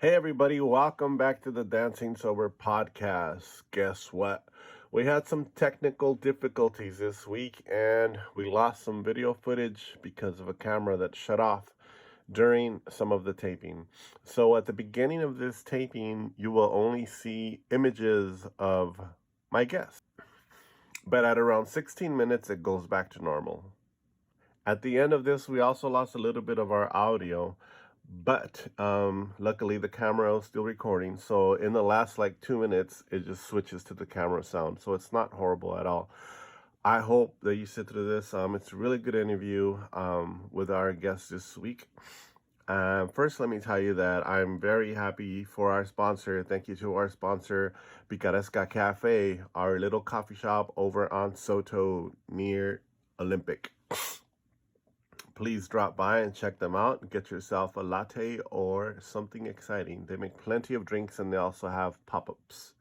Hey, everybody, welcome back to the Dancing Sober podcast. Guess what? We had some technical difficulties this week and we lost some video footage because of a camera that shut off during some of the taping. So, at the beginning of this taping, you will only see images of my guest. But at around 16 minutes, it goes back to normal. At the end of this, we also lost a little bit of our audio, but luckily the camera is still recording. So in the last like 2 minutes, it just switches to the camera sound. So it's not horrible at all. I hope that you sit through this. It's a really good interview with our guest this week. First, let me tell you that I'm very happy for our sponsor. Thank you to our sponsor, PICARESCA Cafe, our little coffee shop over on Soto near Olympic. Please drop by and check them out. Get yourself a latte or something exciting. They make plenty of drinks and they also have pop-ups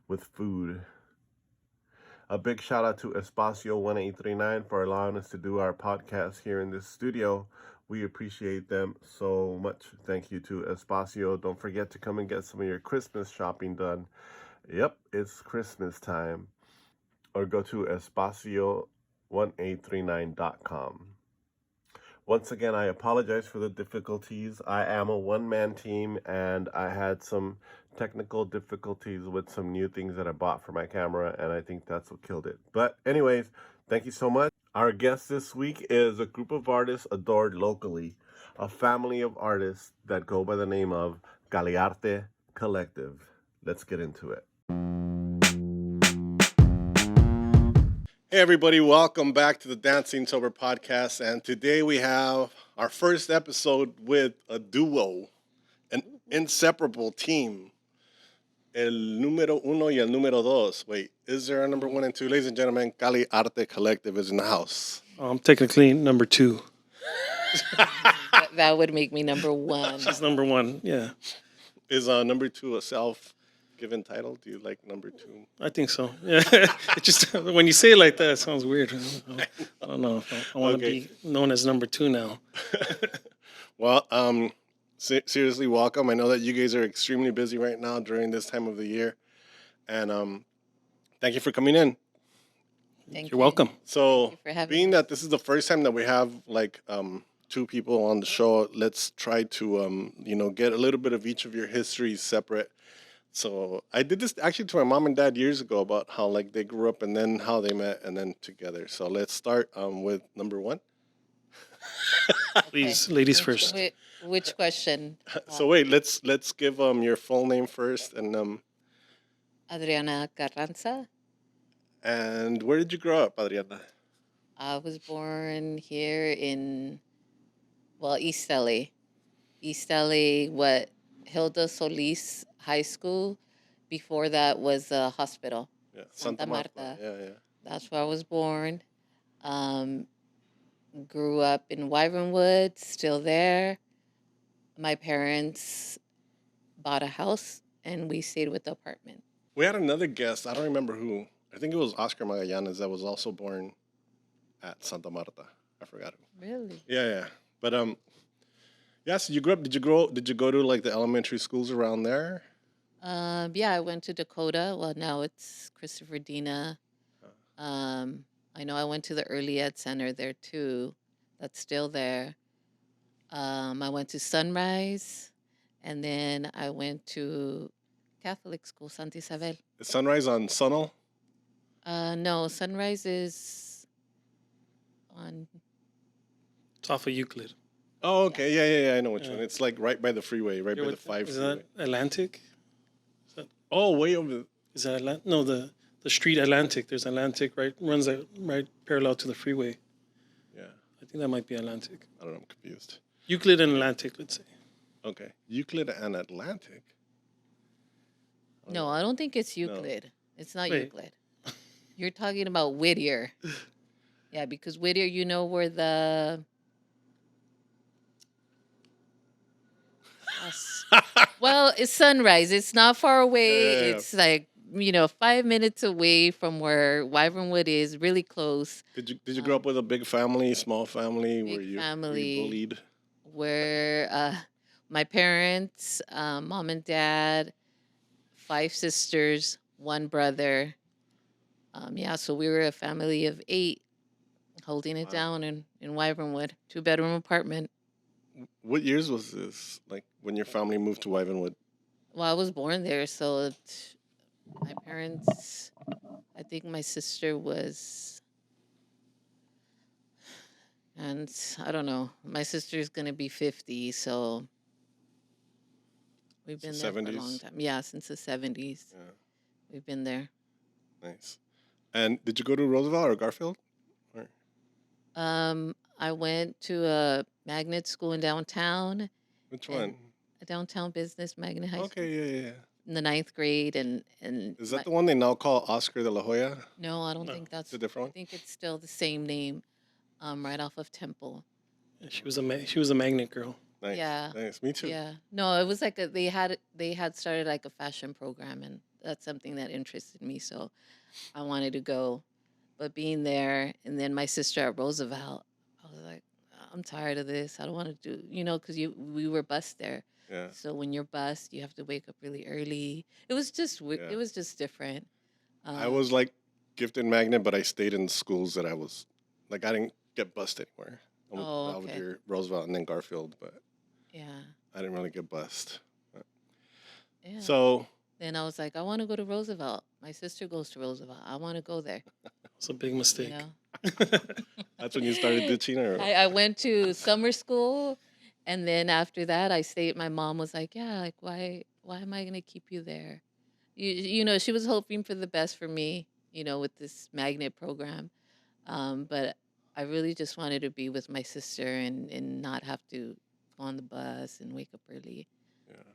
with food. A big shout out to Espacio 1839 for allowing us to do our podcast here in this studio. We appreciate them so much. Thank you to Espacio. Don't forget to come and get some of your Christmas shopping done. Yep, it's Christmas time. Or go to espacio1839.com. Once again, I apologize for the difficulties. I am a one-man team, and I had some technical difficulties with some new things that I bought for my camera, and I think that's what killed it. But anyways, thank you so much. Our guest this week is a group of artists adored locally, a family of artists that go by the name of Kalli Arte Collective. Let's get into it. Hey everybody, welcome back to the Dancing Sober podcast, and today we have our first episode with a duo, an inseparable team. El número uno y el número dos. Wait, is there a number one and two? Ladies and gentlemen, Kalli Arte Collective is in the house. I'm technically number two. That would make me number one. She's number one, yeah. Is number two a self-given title? Do you like number two? I think so. Yeah. It just when you say it like that, it sounds weird. I don't know if I want to be known as number two now. Well, seriously, welcome. I know that you guys are extremely busy right now during this time of the year, and thank you for coming in. You're welcome. So, Thank you for having being me. that this is the first time that we have like two people on the show, let's try to get a little bit of each of your histories separate. So I did this actually to my mom and dad years ago about how like they grew up and then how they met and then together. So let's start with number one. Please, ladies first. Which question? So wait, let's give your full name first and Adriana Carranza. and where did you grow up, Adriana? I was born here in, East LA. East LA, Hilda Solis High School. Before that was a hospital. Yeah, Santa Marta. Yeah. That's where I was born. Grew up in Wyvernwood, still there. My parents bought a house and we stayed with the apartment. We had another guest. I don't remember who. I think it was Oscar Magallanes that was also born at Santa Marta. I forgot who. Really? Yeah. But so you grew up. Did you go to like the elementary schools around there? Yeah, I went to Dakota. Well, now it's Christopher Dina. I know I went to the Early Ed Center there too. That's still there. I went to Sunrise, and then I went to Catholic school, Santa Isabel. Is Sunrise on Sunol? No, Sunrise is on. It's off of Euclid. Oh, okay. Yeah. I know which Yeah. one. It's like right by the freeway, right by the 5 Is freeway. that Atlantic? Oh, way over. Is that Atlantic? No, the street Atlantic. There's Atlantic runs right parallel to the freeway. Yeah. I think that might be Atlantic. I don't know. I'm confused. Euclid and Atlantic, let's say. Okay. Euclid and Atlantic. No, I don't think it's Euclid. It's not Wait. Euclid. You're talking about Whittier. Yeah, because Whittier, you know where the. Well, it's Sunrise. It's not far away. Yeah. It's like 5 minutes away from where Wyvernwood is, really close. Did you grow up with a big family, small family? Big Were you family. bullied? Where my parents, mom and dad, 5 sisters, 1 brother. Yeah, so we were a family of 8 holding it Wow. down in Wyvernwood, 2-bedroom apartment. What years was this? Like when your family moved to Wyvenwood? Well, I was born there, so my parents, I think my sister was, and I don't know, my sister's going to be 50, so we've So been there for a long 70s? time. Yeah, since the 70s, Yeah, we've been there. nice. And did you go to Roosevelt or Garfield? Or I went to a magnet school in downtown, which and one? a downtown business magnet high school Okay, yeah, yeah. in the 9th grade, and Is my, that the one they now call Oscar de la Hoya? no, I don't No, think It's a that's. different I one? think it's still the same name, right off of Temple. she was she was a magnet girl. Nice, Yeah, nice. Me too. yeah. No, it was like they had started like a fashion program, and that's something that interested me. So I wanted to go, but being there, and then my sister at Roosevelt, I was like, I'm tired of this. I don't want to do, because we were bused there. Yeah, So when you're bused, you have to wake up really early. It was just yeah. it was just different. I was like gifted magnet, but I stayed in schools that I was like I didn't get bused anywhere. Oh, I would okay. do Roosevelt and then Garfield, but Yeah, I didn't really get bused. yeah. So Then I was like, I want to go to Roosevelt. My sister goes to Roosevelt. I want to go there. It's a big You mistake. know. that's when you started ditching, or I went to summer school, and then after that, I stayed. My mom was like, "Yeah, like why am I gonna keep you there?" She was hoping for the best for me, with this magnet program. But I really just wanted to be with my sister and not have to go on the bus and wake up early.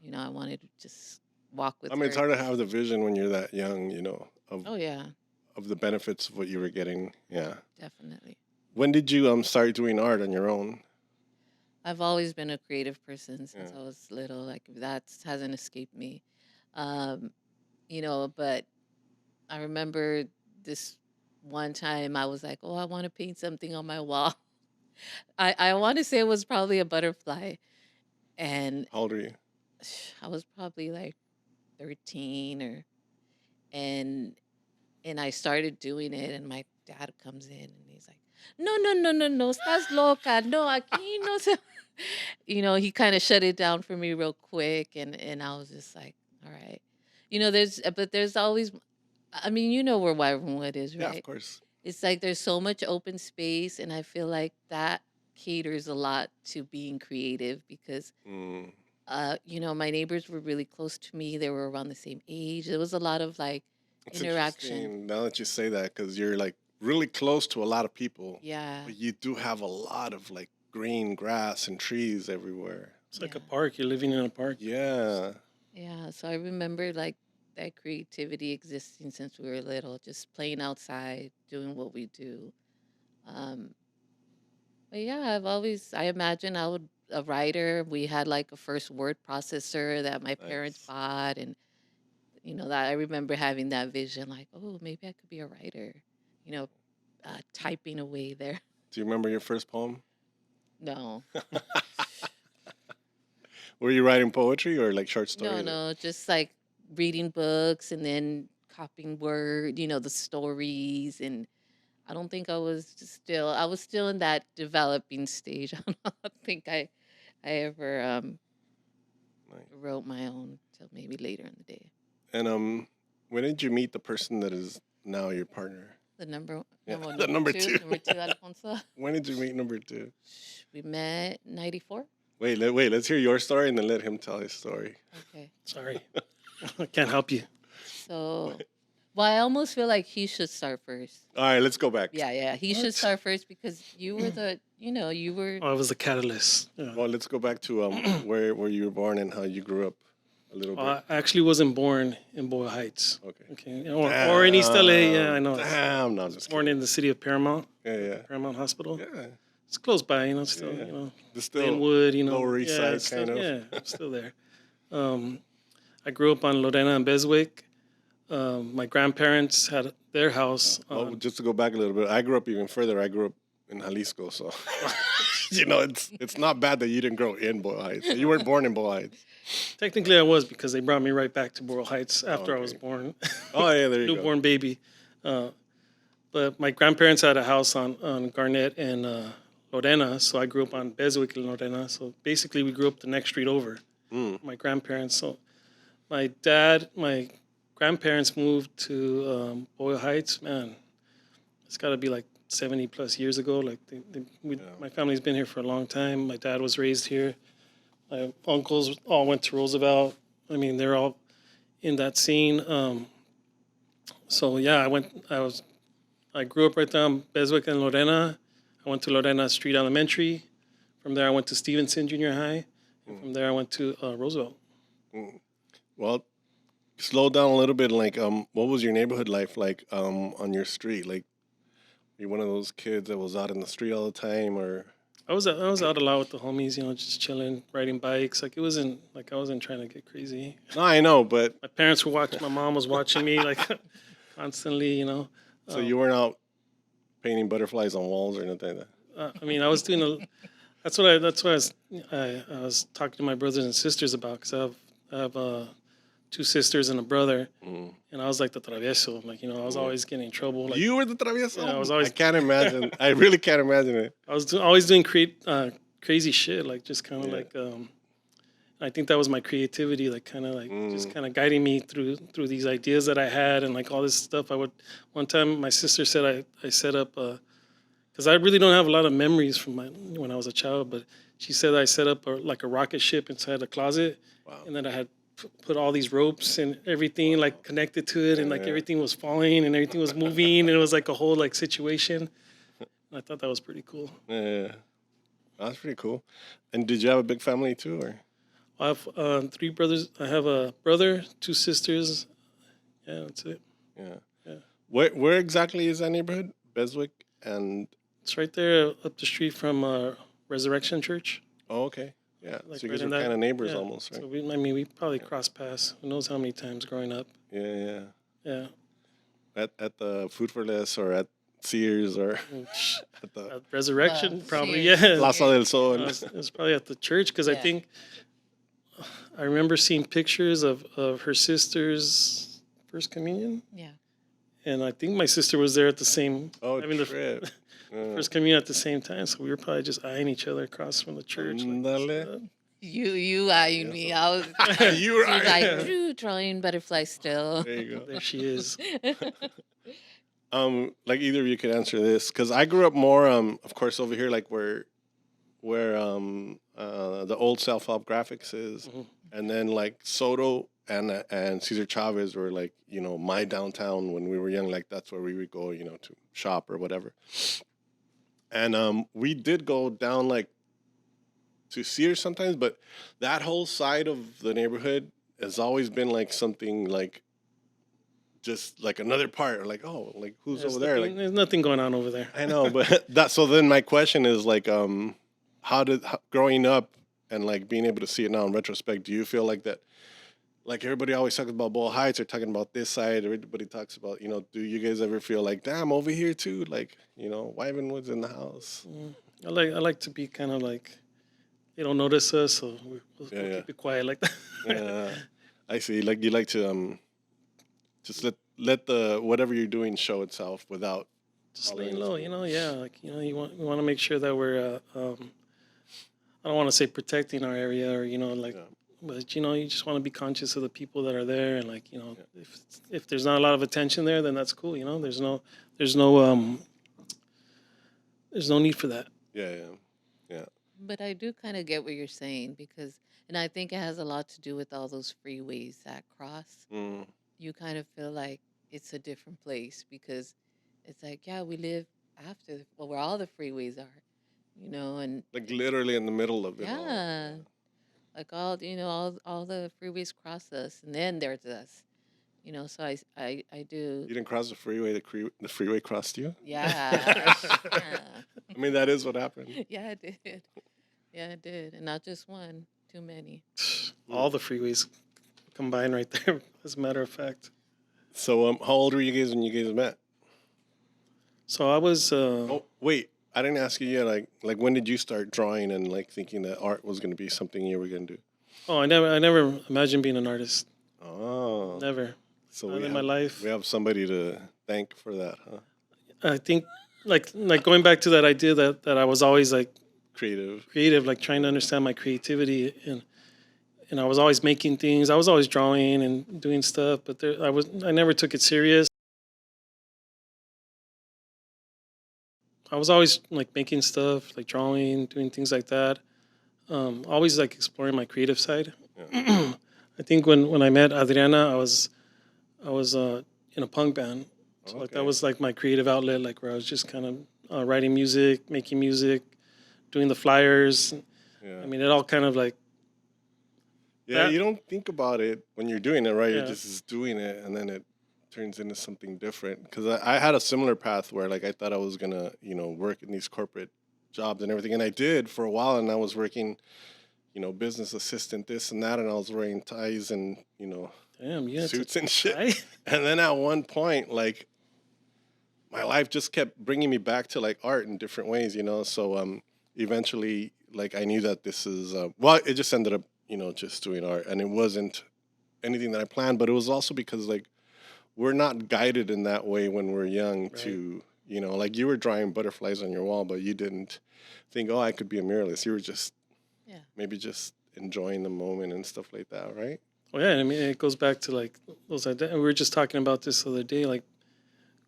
yeah. I wanted to just walk with I mean, it's her. hard to have the vision when you're that young, Oh yeah, of the benefits of what you were getting. Yeah. definitely. When did you start doing art on your own? I've always been a creative person Yeah. since I was little. Like that hasn't escaped me. Um, but I remember this one time I was like, "Oh, I want to paint something on my wall." I want to say it was probably a butterfly, and How old are you? I was probably like 13 and and I started doing it, and my dad comes in and he's like, "No, no, no, no, no, estás loca. No, aquí no se." He kind of shut it down for me real quick, and I was just like, "All right." There's always, I mean, where Wyvernwood is, Yeah, of right? course. It's like there's so much open space, and I feel like that caters a lot to being creative because Mm, my neighbors were really close to me. They were around the same age. There was a lot of like it's interaction. interesting now that you say that because you're like really close to a lot of people, Yeah. but you do have a lot of like green grass and trees everywhere. It's like a Yeah. park. You're living in a park. Yeah. Yeah. So I remember like that creativity existing since we were little, just playing outside, doing what we do. Um, but yeah, I imagine a writer. We had like a first word processor that my parents Nice. bought. And, that I remember having that vision like, oh, maybe I could be a writer, you know, typing away there. Do you remember your first poem? No, Were you writing poetry or like short no, stories? no, just like reading books and then copying word, the stories. And I don't think I was still in that developing stage. I don't think I ever Nice. wrote my own till maybe later in the day. And when did you meet the person that is now your partner? The number, Yeah, no, the number two. number two, Alfonso. When did you meet number two? We met 94. Wait, let's hear your story and then let him tell his story. Okay. Sorry, I can't help you. So, well, I almost feel like he should start first. All right, let's go back. Yeah. He should What? start first because you were you were. Oh, I was the catalyst. Yeah. Well, let's go back to where you were born and how you grew up a little bit. I actually wasn't born in Boyle Heights. Okay. Okay. Or in East LA. Yeah, I know. Damn, no, just Born kidding. in the city of Paramount. Yeah. Paramount Hospital. Yeah. It's close by, still, Yeah. It's still Linwood, Lower East yeah, Side, it's still, kind of. yeah, it's still there. I grew up on Lorena and Beswick. My grandparents had their house Oh, on, just to go back a little bit, I grew up even further. I grew up in Jalisco, so you know it's not bad that you didn't grow in Boyle Heights. You weren't born in Boyle Heights. Technically, I was because they brought me right back to Boyle Heights after I was okay. born. Oh yeah, there you go. Newborn baby. But my grandparents had a house on Garnett and Lorena, so I grew up on Beswick and Lorena. So basically, we grew up the next street over. My grandparents. So my grandparents moved to Boyle Heights. Man, it's got to be like 70 plus years ago. Like my family's been here for a long time. My dad was raised here. My uncles all went to Roosevelt. I mean, they're all in that scene. So yeah, I grew up right down Beswick and Lorena. I went to Lorena Street Elementary. From there, I went to Stevenson Junior High. And from there, I went to Roosevelt. Well, slow down a little bit. Like, what was your neighborhood life like on your street? Like, you one of those kids that was out in the street all the time, or? I was out a lot with the homies, you know, just chilling, riding bikes. Like, it wasn't like I wasn't trying to get crazy. No, I know, but My parents were watching. My mom was watching me like constantly, you know. so you weren't out painting butterflies on walls or anything like that. I mean, I was doing that's what I was talking to my brothers and sisters about, because I have 2 sisters and a brother, and I was like the travieso. Like, you know, I was always getting in trouble. Like, You were the travieso? Yeah, I was always. I can't imagine. I really can't imagine it. I was always doing crazy shit, like just kind of like. I think that was my creativity, like kind of like just kind of guiding me through these ideas that I had and like all this stuff. One time my sister said I set up, because I really don't have a lot of memories from when I was a child, but she said I set up like a rocket ship inside a closet, and then I had put all these ropes and everything like connected to it, and like everything was falling and everything was moving, and it was like a whole like situation. And I thought that was pretty cool. Yeah, that's pretty cool. And did you have a big family too, or? I have 3 brothers. I have a brother, 2 sisters. Yeah, that's it. Yeah. Where exactly is that neighborhood? Beswick and. It's right there up the street from Resurrection Church. Oh, okay. Yeah. Like so you right guys in are that- kind of neighbors yeah. almost, right? So we probably crossed paths. Who knows how many times growing up? Yeah. Yeah. At the Food for Less or at Sears or at the Resurrection, probably. Sears. Yeah. Plaza del Sol. It was probably at the church, because I think I remember seeing pictures of her sister's first communion, Yeah. and I think my sister was there at the same. Oh, having the trip. first communion at the same time. So we were probably just eyeing each other across from the church. Ándale. You eyeing me. I was. You were She was like, "True, drawing butterfly still." There you go. There she is. Like either of you could answer this, because I grew up more, of course, over here, like where the old Self Help Graphics is, and then like Soto and Cesar Chavez were like, you know, my downtown when we were young. Like that's where we would go, you know, to shop or whatever. And we did go down like to Sears sometimes, but that whole side of the neighborhood has always been like something like just like another part, or like, oh, like who's over there? Like, There's nothing going on over there. I know, but so then my question is like, growing up and like being able to see it now in retrospect, do you feel like that, like everybody always talks about Boyle Heights or talking about this side, everybody talks about, you know, do you guys ever feel like, damn, over here too? Like, you know, Wyvenwood's in the house. I like to be kind of like, they don't notice us, so we'll keep it quiet like that. Yeah, I see. Like you like to just let the whatever you're doing show itself without Just laying low, you know. Yeah, like, you know, we want to make sure that we're I don't want to say protecting our area, or, you know, like, but, you know, you just want to be conscious of the people that are there, and like, you know, if there's not a lot of attention there, then that's cool, you know. There's no need for that. Yeah. But I do kind of get what you're saying, because, and I think it has a lot to do with all those freeways that cross. You kind of feel like it's a different place, because it's like, yeah, we live where all the freeways are, you know, and Like literally in the middle of it all. yeah, like all, you know, all the freeways cross us, and then there's us, you know. So I do, You didn't cross the freeway. The freeway crossed you. yeah, I mean, that is what happened. yeah, I did, yeah, I did, and not just one, too many. All the freeways combined right there, as a matter of fact. So, how old were you guys when you guys met? So I was. Oh, wait. I didn't ask you yet. Like when did you start drawing and like thinking that art was going to be something you were going to do? Oh, I never imagined being an artist. Oh, Never. so Not in my life. we have somebody to thank for that, huh? I think like going back to that idea that I was always like Creative. like trying to understand my creativity and I was always making things. I was always drawing and doing stuff, but I never took it serious. I was always like making stuff, like drawing, doing things like that. Always like exploring my creative side. Yeah. I think when I met Adriana, I was in a punk band. So like that Okay. was like my creative outlet, like where I was just kind of writing music, making music, doing the flyers. Yeah. I mean, it all kind of like Yeah, that. you don't think about it when you're doing it, right? You're Yeah. just doing it, and then it turns into something different. Because I had a similar path where, like, I thought I was gonna, work in these corporate jobs and everything, and I did for a while, and I was working, business assistant, this and that, and I was wearing ties and, Damn, yeah, suits and shit. I, And then at one point, like, my life just kept bringing me back to like art in different ways, So eventually, like, I knew that this is well, it just ended up, just doing art, and it wasn't anything that I planned, but it was also because like we're not guided in that way when we're young Right. to, like you were drawing butterflies on your wall, but you didn't think, oh, I could be a muralist. You were just Yeah. maybe just enjoying the moment and stuff like that, right? well, yeah, I mean, it goes back to like those. We were just talking about this the other day, like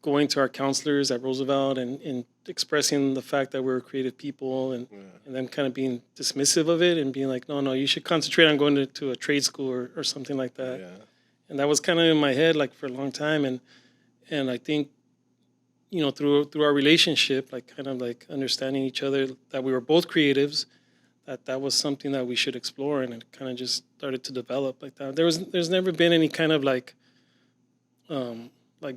going to our counselors at Roosevelt and expressing the fact that we're creative people and Yeah. them kind of being dismissive of it and being like, no, you should concentrate on going to a trade school or something like that. Yeah. And that was kind of in my head like for a long time. And I think, through our relationship, like kind of like understanding each other that we were both creatives, that was something that we should explore, and it kind of just started to develop like that. There's never been any kind of like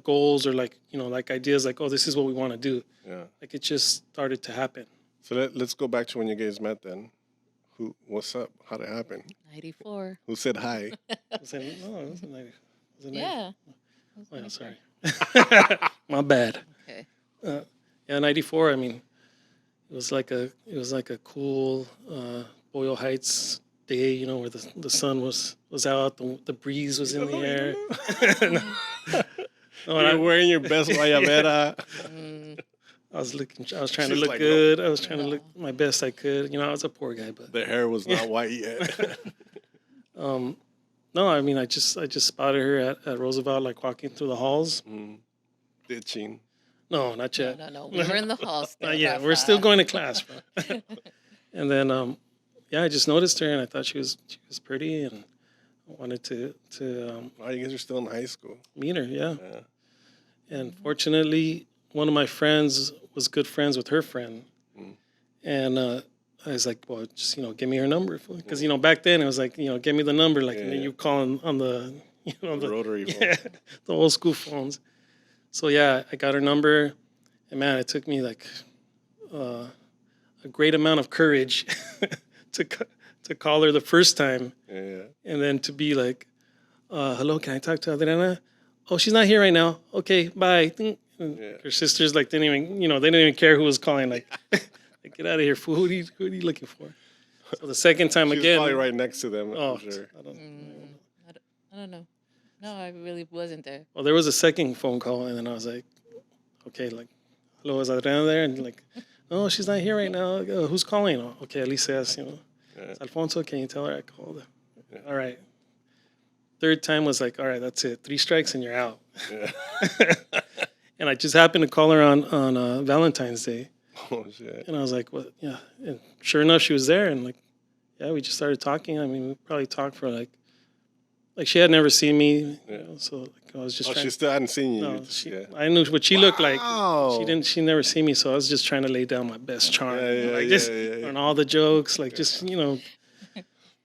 goals or like ideas like, oh, this is what we want to do. Yeah. Like it just started to happen. So let's go back to when you guys met then. What's up? How'd it happen? 94. Who said hi? Was it, no, it wasn't 90. Was it 90? Yeah. Oh, yeah, sorry. My bad. Okay. Yeah, 94. I mean, it was like a cool Boyle Heights day, where the sun was out, the breeze was in the air. No, You're wearing your best guayabera. I was trying to She's look like, good. I was trying to No. look my best I could. I was a poor guy, but The hair was not white yet. no, I mean, I just spotted her at Roosevelt, like walking through the halls. Ditching. No, not yet. No. We were in the hall still. Not yet. We're still going to class, bro. And then, yeah, I just noticed her, and I thought she was pretty, and I wanted to Oh, you guys are still in high school. meet her. Yeah. Yeah. And fortunately, one of my friends was good friends with her friend, and I was like, well, just give me her number, because back then it was like, give me the number, like and then you call on the The rotary phone. yeah, the old school phones. So yeah, I got her number, and man, it took me like a great amount of courage to call her the first time, Yeah. and then to be like, hello, can I talk to Adriana? Oh, she's not here right now. Okay, bye. And her sisters like didn't even they didn't even care who was calling. Like, like get out of here, fool. Who are you looking for? So the second time She's again, probably right next to them. oh, I'm sure. I don't know. No, I really wasn't there. well, there was a second phone call, and then I was like, okay, like, hello, is Adriana there? And like, no, she's not here right now. Who's calling? Oh, okay, at least says, it's Alfonso. Can you tell her I called? Yeah. All right. Third time was like, all right, that's it. 3 strikes and you're out. Yeah. And I just happened to call her on Valentine's Day, Oh shit. and I was like, what? Yeah. And sure enough, she was there, and like, yeah, we just started talking. I mean, we probably talked for like she had never seen me, so like, I was just Oh, trying. she still hadn't seen you. No, You just- yeah. I knew what she looked like. Wow. She never see me, so I was just trying to lay down my best charm. Yeah, like yeah, just yeah. on all the jokes, like just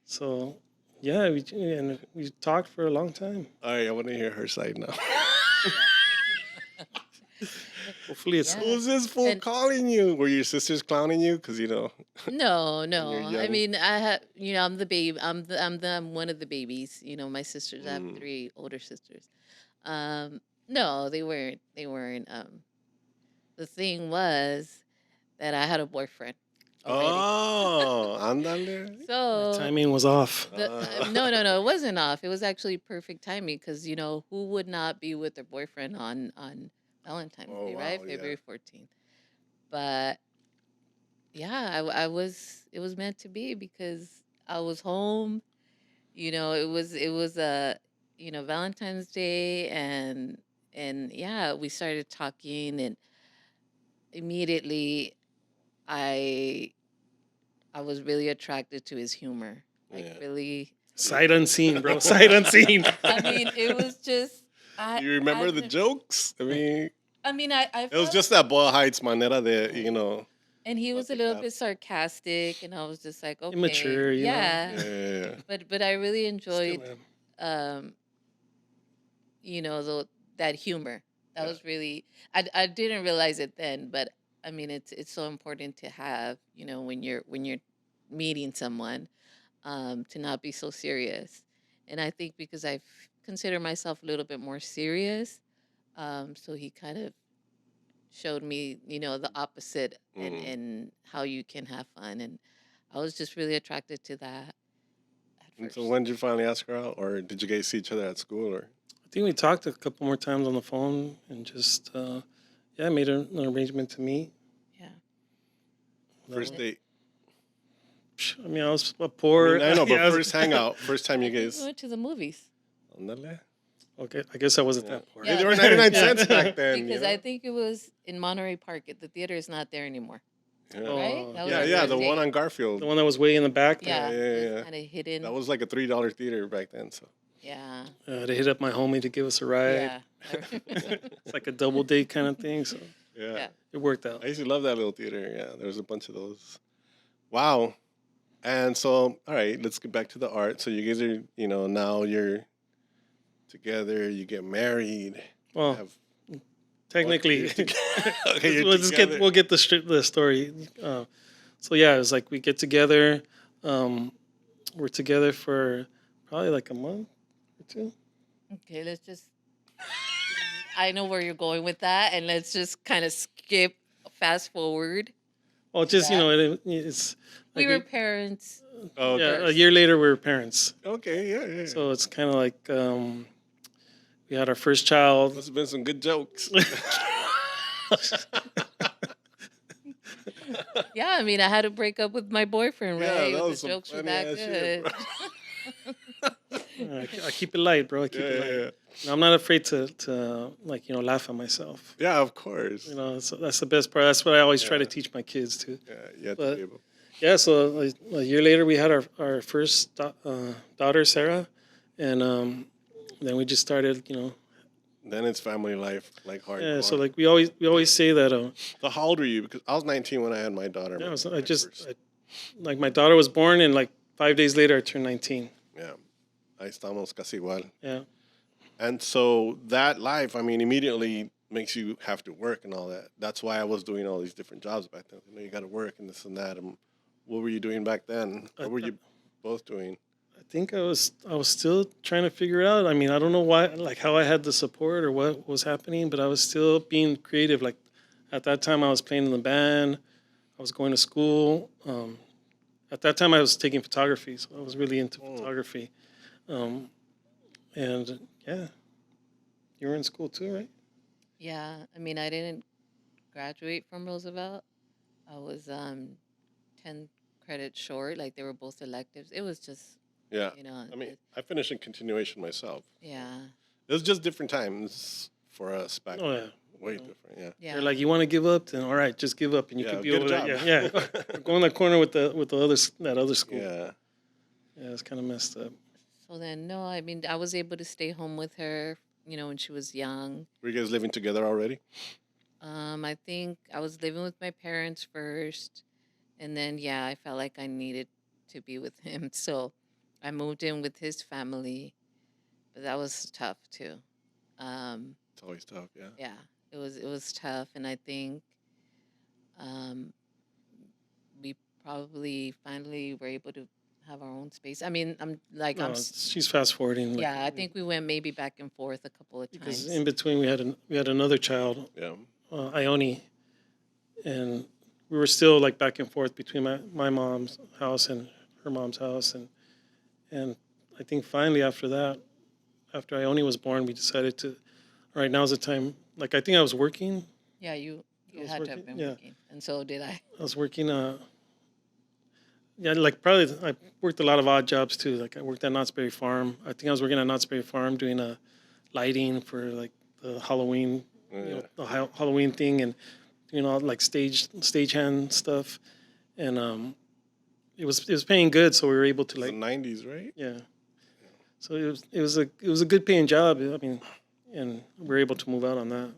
So yeah, we talked for a long time. All right, I want to hear her side now. Hopefully it's Yeah. Who's this fool And- calling you? Were your sisters clowning you? Because No. you're I young. mean, I have, I'm the baby. I'm one of the babies. My sisters. I have 3 older sisters. No, they weren't. The thing was that I had a boyfriend already. Oh, ándale. My So timing was off. no, it wasn't off. It was actually perfect timing because who would not be with their boyfriend on Valentine's Oh, Day, wow, right? yeah. February 14th. But yeah, I was. It was meant to be because I was home. It was Valentine's Day, and yeah, we started talking, and immediately I I was really attracted to his humor. Like Yeah. really, Sight unseen, bro. Sight unseen. I mean, it was just Do you remember the jokes? I mean, I it was felt, just that Boyle Heights manera de. and he was a Platicar. little bit sarcastic, and I was just like, okay, Immature, yeah. Yeah. But I really Still enjoyed am. um that humor. That Yeah. was really, I didn't realize it then, but I mean it's so important to have, when you're meeting someone, to not be so serious. And I think because I consider myself a little bit more serious, so he kind of showed me, the opposite, and Mm. and how you can have fun, and I was just really attracted to that at And first. so when did you finally ask her out, or did you guys see each other at school, or? I think we talked a couple more times on the phone and just, yeah, made an arrangement to meet. Yeah. First Yeah. date. I mean, I was a I poor. mean, I know, but yeah, I was- first hangout, first time I you think guys. we went to the movies. Ándale. Okay, I guess I wasn't Yeah. that poor. Yeah. They were 99 Yeah. cents back then. Because I think it was in Monterey Park. The theater is not there anymore, Yeah. right? That was Yeah, our yeah, first the one date. on Garfield. The one that was way in the back. Yeah, Yeah, it was yeah. kind of hidden. That was like a $3 theater back then. So Yeah, They hit up my homie to give us a ride. yeah, It's like a double date kind of thing. So yeah. yeah. it worked out. I used to love that little theater. Yeah, there was a bunch of those. Wow. And so, all right, let's get back to the art. So you guys are, now you're together. You get married. Well, Have technically, okay, you're we'll together. we'll get the story. So yeah, it was like we get together. We're together for probably like a month or two. Okay, let's just. I know where you're going with that, and let's just kind of fast forward. Well, just Yeah. it's We like were parents. Oh, okay. yeah. A year later, we were parents. Okay, yeah. So it's kind of like we had our first child. Must have been some good jokes. Yeah, I mean, I had to break up with my boyfriend, Yeah, right? that was The some jokes were funny-ass that shit, good. I keep it light, bro. I keep it light. Yeah. And I'm not afraid to like laugh at myself. Yeah, of course. So that's the best part. That's what I always try to Yeah. teach my kids too. Yeah, you have to But- be able. Yeah, so a year later we had our first daughter, Sarah, and then we just started, Then it's family life, like hardcore. yeah. So like we always say that, So how old were you? Because I was 19 when I had my daughter. yeah, so my first. like my daughter was born, and like 5 days later I turned 19. Yeah, ahí estamos casi igual. Yeah, And so that life, I mean, immediately makes you have to work and all that. That's why I was doing all these different jobs back then. You got to work and this and that. And what were you doing back then? What were you both doing? I think I was still trying to figure it out. I mean, I don't know why, like how I had the support or what was happening, but I was still being creative. Like at that time, I was playing in the band. I was going to school. At that time, I was taking photography, so I was really into photography. And yeah, you were in school too, right? Yeah, I mean, I didn't graduate from Roosevelt. I was 10 credits short. Like they were both electives. It was just, Yeah. I mean, I finished in continuation myself. yeah, It was just different times for us back Oh then. yeah. Way different, yeah. yeah. They're like, you want to give up? Then all right, just give up, and you Yeah, could be get a over there. job. Yeah, yeah. Go in that corner with the that other school. Yeah. Yeah, it's kind of messed up. So then, no, I mean, I was able to stay home with her, when she was young. Were you guys living together already? I think I was living with my parents first, and then yeah, I felt like I needed to be with him, so I moved in with his family, but that was tough too. It's always tough, yeah. Yeah, it was tough, and I think we probably finally were able to have our own space. I mean, I'm like No, she's fast forwarding. yeah, I think we went maybe back and forth a couple of because times. in between we had another child, Yeah. Ione, and we were still like back and forth between my mom's house and her mom's house, and I think finally after that, after Ione was born, we decided to, all right, now's the time. Like I think I was working. Yeah, you I was had to have working, been yeah. working, and so did I. I was working. Yeah, like probably I worked a lot of odd jobs too. Like I worked at Knott's Berry Farm. I think I was working at Knott's Berry Farm doing lighting for like the Halloween, the Halloween thing, and all like stagehand stuff, and it was paying good, so we were able to The like, 90s, right? yeah. So it was a good paying job. I mean, and we were able to move out on that.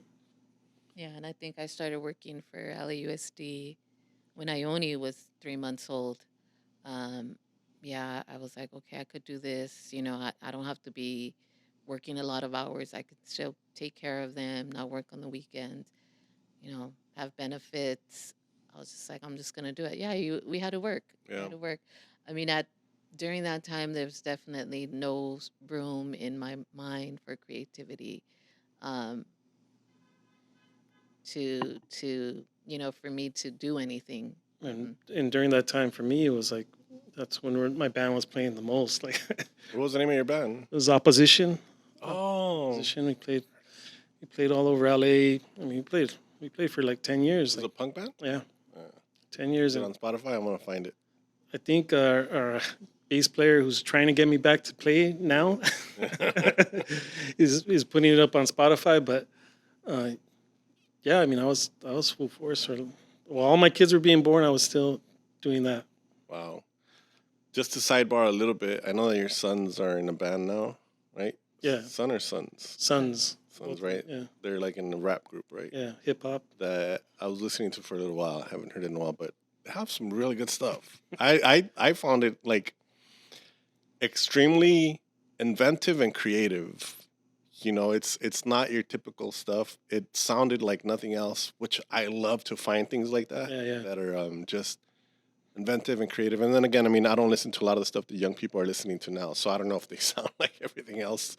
Yeah, and I think I started working for LAUSD when Ione was 3 months old. Yeah, I was like, okay, I could do this. I don't have to be working a lot of hours. I could still take care of them, not work on the weekends, have benefits. I was just like, I'm just gonna do it. Yeah, we had to work. We Yeah. had to work. I mean, during that time, there's definitely no room in my mind for creativity. Um, for me to do anything. And during that time for me, it was like that's when my band was playing the most. Like it What was the name of your band? was Opposition. Oh, Opposition. We played all over LA. I mean, we played for like 10 years. was it a Like, punk band? yeah, 10 years. Is it And on Spotify? I'm gonna find it. I think our bass player, who's trying to get me back to play now, is putting it up on Spotify. But yeah, I mean, I was full force. While all my kids were being born, I was still doing that. Wow. Just to sidebar a little bit, I know that your sons are in a band now, right? Yeah. Son or sons? Sons. Sons, right? Yeah. They're like in a rap group, right? Yeah, hip hop. That I was listening to for a little while. I haven't heard it in a while, but they have some really good stuff. I found it like extremely inventive and creative. It's not your typical stuff. It sounded like nothing else, which I love to find things like that Yeah. that are just inventive and creative. And then again, I mean, I don't listen to a lot of the stuff that young people are listening to now, so I don't know if they sound like everything else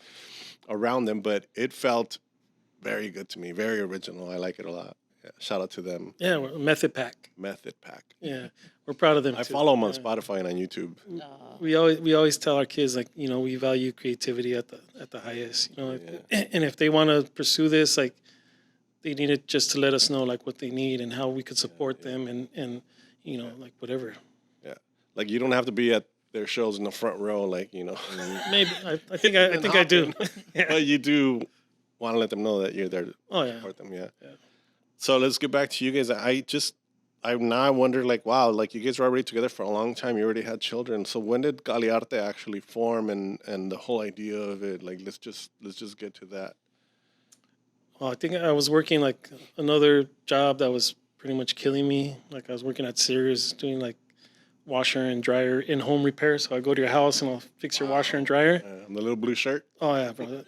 around them, but it felt very good to me, very original. I like it a lot. Yeah, shout out to them. Yeah, we're Method Pack. Method Pack. Yeah, we're proud of them. I too. follow them on Yeah. Spotify and on YouTube. We always tell our kids, like, we value creativity at the highest. And if they want to pursue this, like, they need it just to let us know like what they need and how we could support them and like whatever. Yeah, like you don't have to be at their shows in the front row, like Maybe I think I do. Yeah. But you do want to let them know that you're there to Oh yeah. support them. Yeah. So let's get back to you guys. I wonder, like, wow, like you guys were already together for a long time. You already had children. So when did Kalli Arte actually form, and the whole idea of it? Like, let's just get to that. Well, I think I was working like another job that was pretty much killing me. Like I was working at Sears doing like washer and dryer in-home repair. So I go to your house and I'll fix your washer and dryer. The little blue shirt. Oh yeah, bro.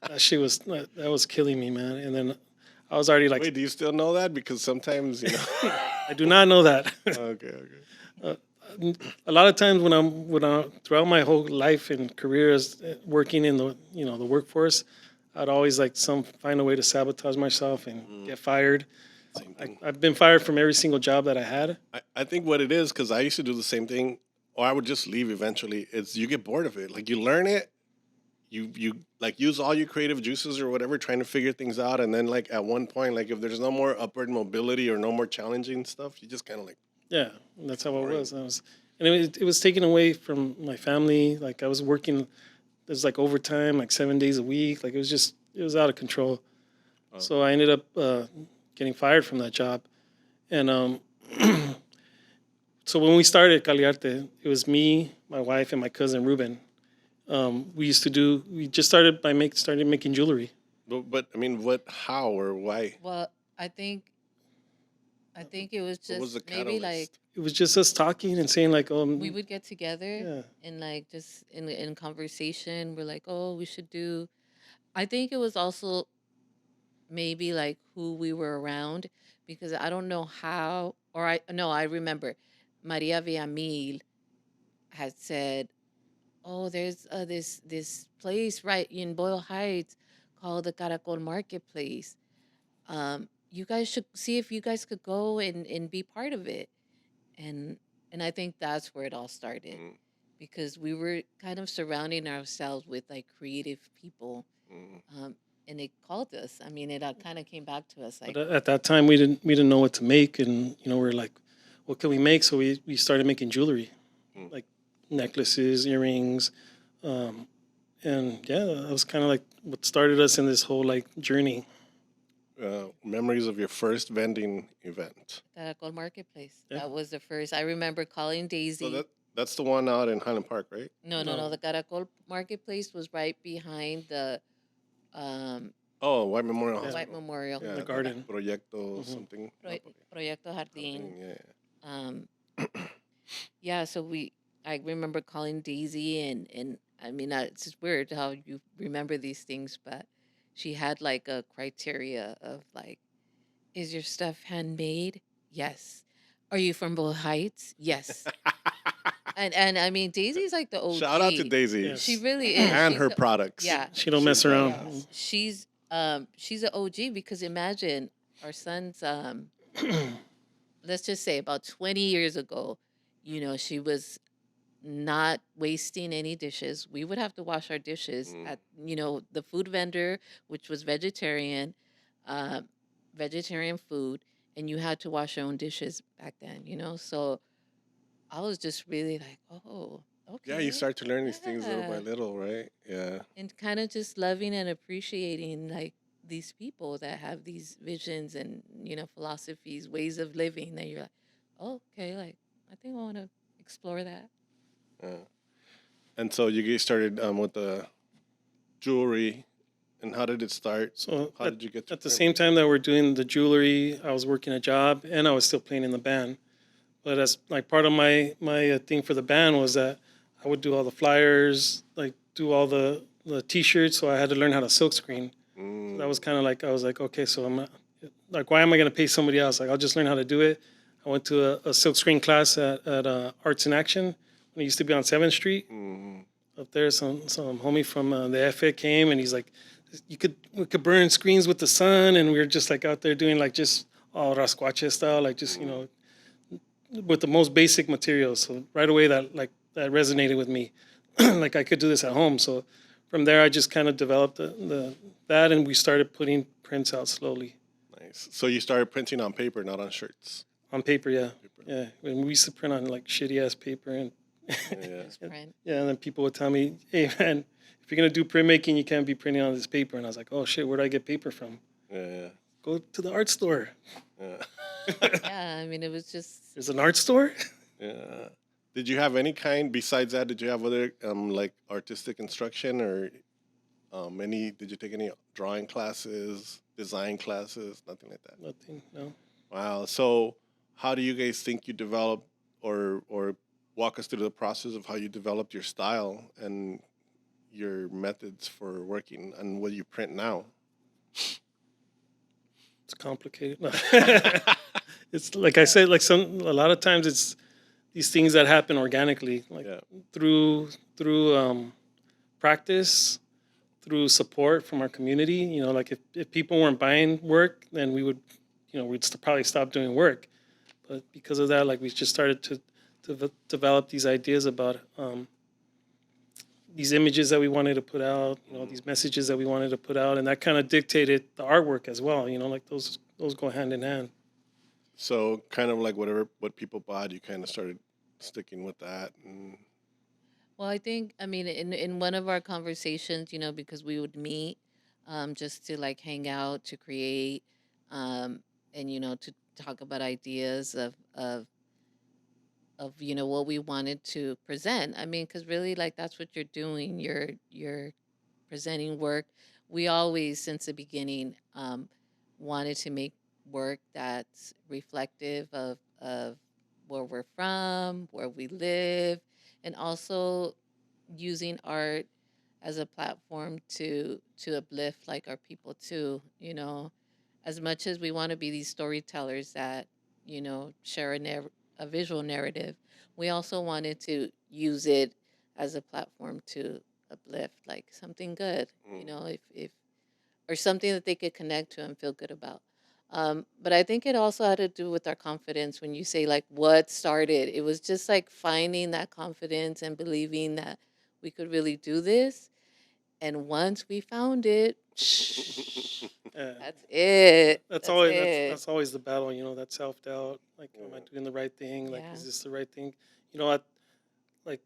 That shit was killing me, man. And then I was already like, Wait, do you still know that? Because sometimes, I do not know that. Okay. A lot of times when I'm throughout my whole life and career as working in the workforce, I'd always like find a way to sabotage myself and get fired. I've been fired from every single job that I had. I think what it is, because I used to do the same thing, or I would just leave eventually, is you get bored of it. Like you learn it, you like use all your creative juices or whatever, trying to figure things out. And then like at one point, like if there's no more upward mobility or no more challenging stuff, you just kind of like. Yeah, that's how it was. And it was taken away from my family. Like I was working, there's like overtime, like 7 days a week. Like it was out of control. Oh. So I ended up getting fired from that job. And so when we started Kalli Arte, it was me, my wife, and my cousin Ruben. We just started making jewelry. But I mean, how or why? Well, I think it was just maybe like it was just us talking and saying like, we would get together and like just in conversation, we're like, oh, we should do. I think it was also maybe like who we were around, because I don't know how, or I remember Maria Villamil had said, oh, there's this place right in Boyle Heights called the Caracol Marketplace. you guys should see if you guys could go and be part of it. And and I think that's where it all started, Mm, because we were kind of surrounding ourselves with like creative people, mm, and it called us. I mean, it kind of came back to us But like, at that time, we didn't know what to make, and we're like, what can we make? So we started making jewelry, mm. like necklaces, earrings, um, and yeah, that was kind of like what started us in this whole like journey. Memories of your first vending event. Caracol Marketplace. Yeah. That was the first. I remember calling So Daisy. that's the one out in Highland Park, right? No. No. The Caracol Marketplace was right behind the um, Oh, White Memorial Yeah. White Hospital. Memorial. Yeah, The garden. Proyecto Hmm. something. Proyecto Jardín. Something, yeah. Um, yeah, so I remember calling Daisy, and I mean, it's just weird how you remember these things, but she had like a criteria of like, is your stuff handmade? Yes. Are you from Boyle Heights? Yes. And I mean, Daisy's like the Shout out to OG. Daisy Yes. She really is. and She's her the, products. yeah, She don't mess around. yes. She's an OG, because imagine our son's let's just say about 20 years ago, she was not wasting any dishes. We would have to wash our dishes Mm. at, the food vendor, which was uh, vegetarian food, and you had to wash your own dishes back then, So I was just really like, oh, Yeah, you okay. start to learn these things little by Yeah. little, right? Yeah. And kind of just loving and appreciating like these people that have these visions and, philosophies, ways of living that you're like, oh, okay, like I think I want to explore that. Yeah. And so you guys started with the jewelry, and how did it start? So How did you get to at the print? same time that we're doing the jewelry, I was working a job and I was still playing in the band. But as like part of my thing for the band was that I would do all the flyers, like do all the t-shirts. So I had to learn how to silkscreen. So that was kind of like I was like, okay, so I'm not, like, why am I gonna pay somebody else? Like, I'll just learn how to do it. I went to a silkscreen class at Arts in Action when it used to be on 7th Street Mm. up there. Some homie from the FA came and he's like, we could burn screens with the sun, and we were just like out there doing like just all rascuache style, like just with the most basic materials. So right away that resonated with me, like I could do this at home. So from there I just kind of developed the that, and we started putting prints out slowly Nice. So you started printing on paper, not on shirts. on paper. Yeah, Paper. yeah. When we used to print on like shitty ass paper, and Yeah. Just print. yeah, and then people would tell me, hey man, if you're gonna do printmaking, you can't be printing on this paper. And I was like, oh shit, where do I get paper from? Yeah. Go to the art store. Yeah. Yeah, I mean, it was just, There's an art store. Yeah. Did you have any kind besides that? Did you have other like artistic instruction or any? Did you take any drawing classes, design classes, nothing like that? Nothing. No. Wow. So how do you guys think you developed, or walk us through the process of how you developed your style and your methods for working and what you print now? It's complicated. No. It's like I said, like a lot of times it's these things that happen organically, like Yeah. through practice, through support from our community. Like if people weren't buying work, then we would, we'd probably stop doing work. But because of that, like we just started to develop these ideas about these images that we wanted to put out, these messages that we wanted to put out, and that kind of dictated the artwork as well. Like those go hand in hand. So kind of like what people bought, you kind of started sticking with that. And well, I think, I mean, in one of our conversations, because we would meet just to like hang out, to create, um, and, to talk about ideas of what we wanted to present. I mean, because really, like, that's what you're doing. You're presenting work. We always, since the beginning, wanted to make work that's reflective of where we're from, where we live, and also using art as a platform to uplift like our people too. As much as we want to be these storytellers that share a visual narrative, we also wanted to use it as a platform to uplift like something good, mm, if or something that they could connect to and feel good about. But I think it also had to do with our confidence. When you say like what started, it was just like finding that confidence and believing that we could really do this. And once we found it, Yeah. that's it. That's That's always it. that's always the battle, that self doubt. Like, am I doing the right thing? Like, Yeah. is this the right thing? You know, like,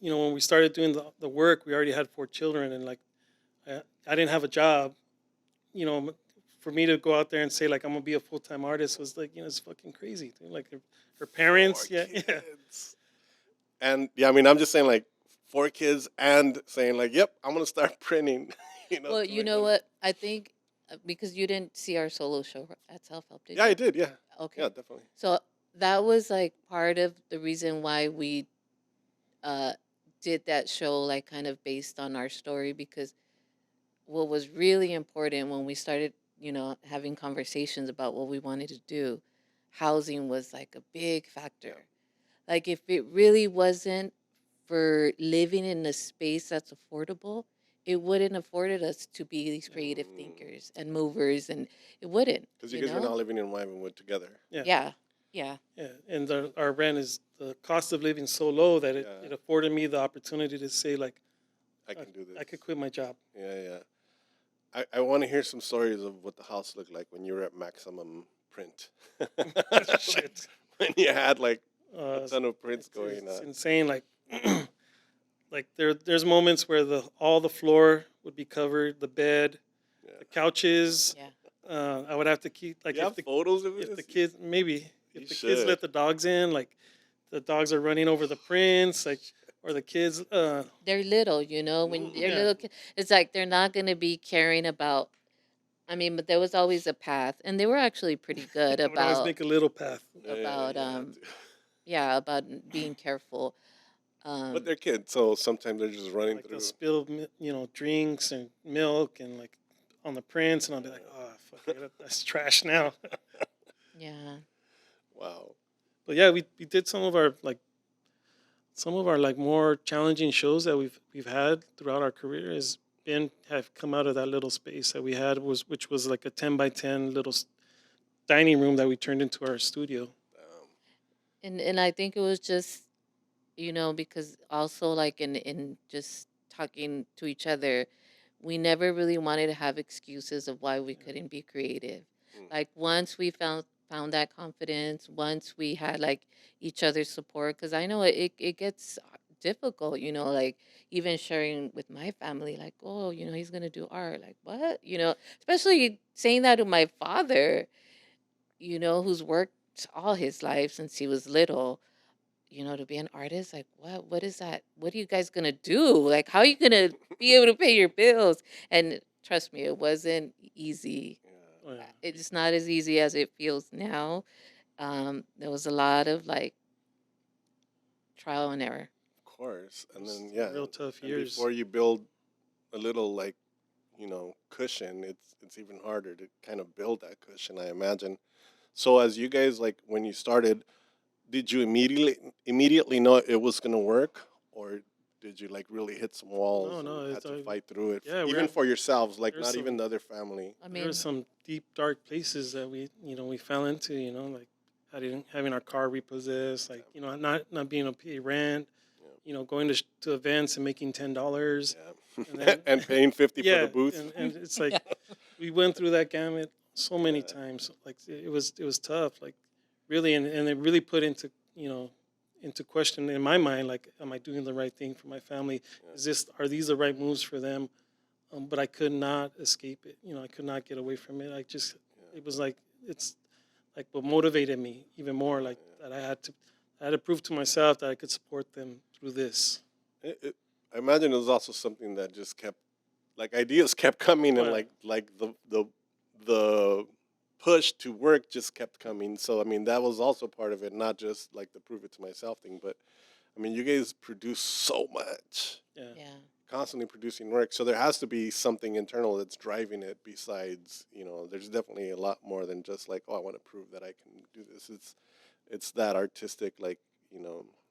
when we started doing the work, we already had 4 children, and like, I didn't have a job. For me to go out there and say like I'm gonna be a full-time artist was like, it's fucking crazy. Dude. Like her parents, Four yeah, kids. And yeah, I mean, I'm just saying like 4 kids and saying like, yep, I'm gonna start printing. Well, to you make know money. what? I think because you didn't see our solo show at Self Help, did Yeah, you? I did. Yeah, Okay. yeah, definitely. So that was like part of the reason why we uh, did that show, like kind of based on our story, because what was really important when we started, having conversations about what we wanted to do, housing was like a big factor. Like if it really wasn't for living in a space that's affordable, it wouldn't afforded us to be these creative thinkers and movers, and it wouldn't, Because you guys were not living in Wymanwood together. yeah, Yeah, yeah, yeah. And our rent is the cost of living so low that it Yeah. afforded me the opportunity to say like I can do this. I could quit my job. Yeah, yeah. I want to hear some stories of what the house looked like when you were at maximum print. Shit. When you had like a Uh, ton of prints it's, going it's on. insane. Like, like there's moments where all the floor would be covered, the bed, Yeah. the couches. yeah. I would have to keep like You have photos of if this? the kids maybe You if the kids should. let the dogs in, like the dogs are running over the prints, like or the kids. They're little, when they're Yeah. little, it's like they're not going to be caring about. I mean, but there was always a path, and they were actually pretty good I would always about make a little path. about Yeah. yeah, about being careful. But they're kids, so sometimes they're just running Like they'll through. spill, drinks and milk and like on the prints, and I'll be like, oh fuck, that's trash now. Yeah. Wow. But yeah, we did some of our like more challenging shows that we've had throughout our career has been have come out of that little space that we had which was like a 10 by 10 little dining room that we turned into our studio. And I think it was just, because also like in just talking to each other, we never really wanted to have excuses of why we couldn't be creative. Like once we found that confidence, once we had like each other's support, because I know it gets difficult, like even sharing with my family, like, oh, he's gonna do art, like what, especially saying that to my father, who's worked all his life since he was little, to be an artist, like what is that? What are you guys gonna do? Like how are you gonna be able to pay your bills? And trust me, it wasn't easy. Oh, yeah. It's not as easy as it feels now. There was a lot of like trial and error. Of course. And It's then yeah. real tough And years. before you build a little like, cushion, it's even harder to kind of build that cushion, I imagine. So as you guys like when you started, did you immediately know it was gonna work, or did you like really hit some walls No, and had it's to fight through it? yeah, Even for yourselves, like there's not some even the other family. I there mean, were some deep dark places that we fell into, like having our car repossessed, like not being able to pay rent, going to events and making $10. Yeah. And then And paying 50 for yeah, the booth. and it's like we went through that gamut so many times. Like it was tough, like really, and it really put into question in my mind, like, am I doing the right thing for my family? Are these the right moves for them? But I could not escape it. I could not get away from it. It was like it's like what motivated me even more. Like that I had to prove to myself that I could support them through this. I imagine it was also something that just kept, like ideas kept coming, and Right. like the push to work just kept coming. So I mean that was also part of it, not just like the prove it to myself thing, but I mean you guys produce so much, Yeah. yeah. constantly producing work. So there has to be something internal that's driving it. Besides, there's definitely a lot more than just like, oh, I want to prove that I can do this. It's that artistic like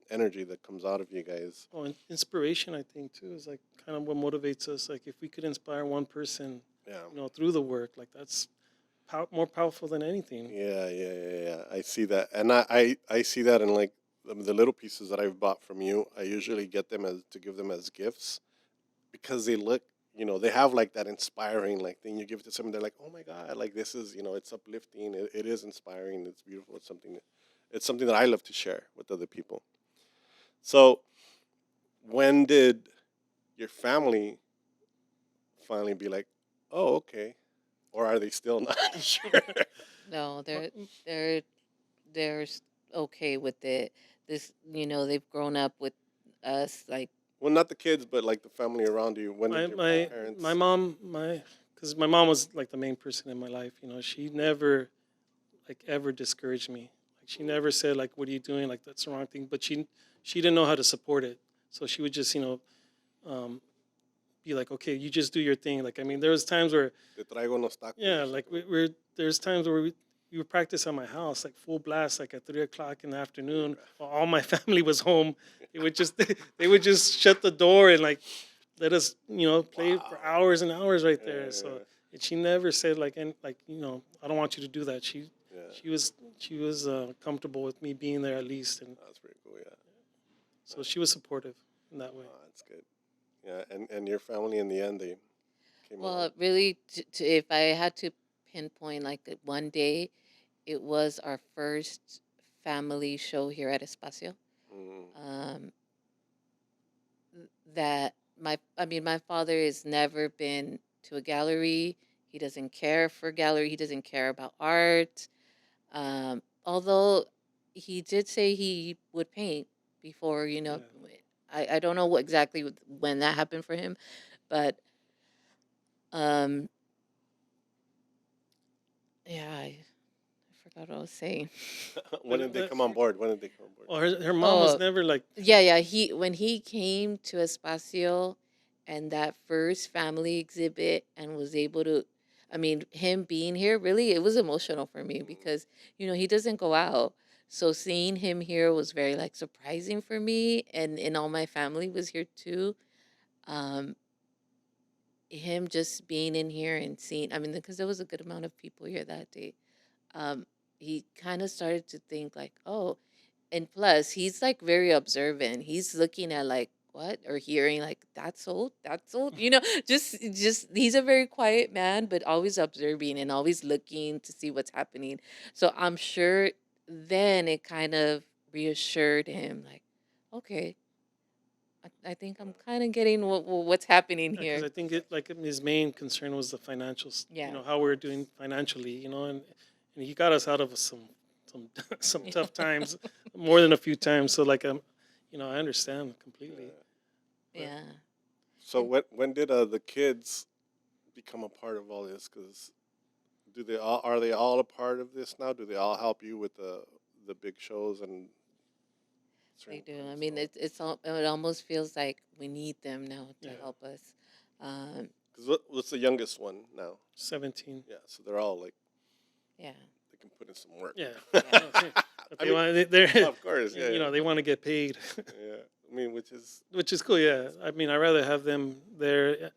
energy that comes out of you guys. Oh, and inspiration, I think too, is like kind of what motivates us. Like if we could inspire one person, Yeah. through the work, like that's more powerful than anything. Yeah. I see that, and I see that in like the little pieces that I've bought from you. I usually get them as to give them as gifts because they look, they have like that inspiring like thing. You give it to someone, they're like, oh my god, like this is, it's uplifting. It is inspiring. It's beautiful. It's something that I love to share with other people. So, when did your family finally be like, oh, okay, or are they still not sure? No, Well, they're okay with it. This, they've grown up with us. Like, Well, not the kids, but like the family around you. When my did your my parents? my mom, because my mom was like the main person in my life. She never like ever discouraged me. Like she never said like, "What are you doing? Like that's the wrong thing." But she didn't know how to support it, so she would just um, be like, "Okay, you just do your thing." Like I mean, there was times where Te traigo unos tacos. yeah, like there's times where we would practice at my house, like full blast, like at 3 o'clock in the afternoon, while all my family was home. They would just shut the door and like let us, play for hours and hours right there. So and she never said like, and like, I don't want you to do that. Yeah, She was comfortable with me being there at least, and that's pretty cool. Yeah, so she was supportive in that way. that's good. Yeah, and your family in the end they came well, along. really, if I had to pinpoint like one day, it was our first family show here at Espacio. Mm, Um, that my father has never been to a gallery. He doesn't care for gallery. He doesn't care about art. Although he did say he would paint before, Yeah. I don't know exactly when that happened for him, but um, yeah, I forgot what I was saying. when did they come on board? When did they come on board? Well, her mom was Oh, never like, yeah. When he came to Espacio and that first family exhibit and was able to, I mean, him being here, really, it was emotional for me because, he doesn't go out. So seeing him here was very like surprising for me, and all my family was here too. Um, him just being in here and seeing, I mean, because there was a good amount of people here that day. Um, he kind of started to think like, oh, and plus he's like very observant. He's looking at like what or hearing like that's old, just he's a very quiet man, but always observing and always looking to see what's happening. So I'm sure then it kind of reassured him like, okay, I think I'm kind of getting what's happening because here. I think it like his main concern was the financials, Yeah. how we're doing financially, and he got us out of some some tough times more than a few times. So like I understand completely. But Yeah. So when did the kids become a part of all this? Because are they all a part of this now? Do they all help you with the big shows and They certain do. I things? mean, it almost feels like we need them now to yeah, help us. Um, Because what's the youngest one now? 17. Yeah, so they're all like yeah. they can put in some work. Yeah. Yeah. But I they mean, want they're of course, yeah. they want to get paid, Yeah, I mean, which is cool. Yeah, I mean, I'd rather have them there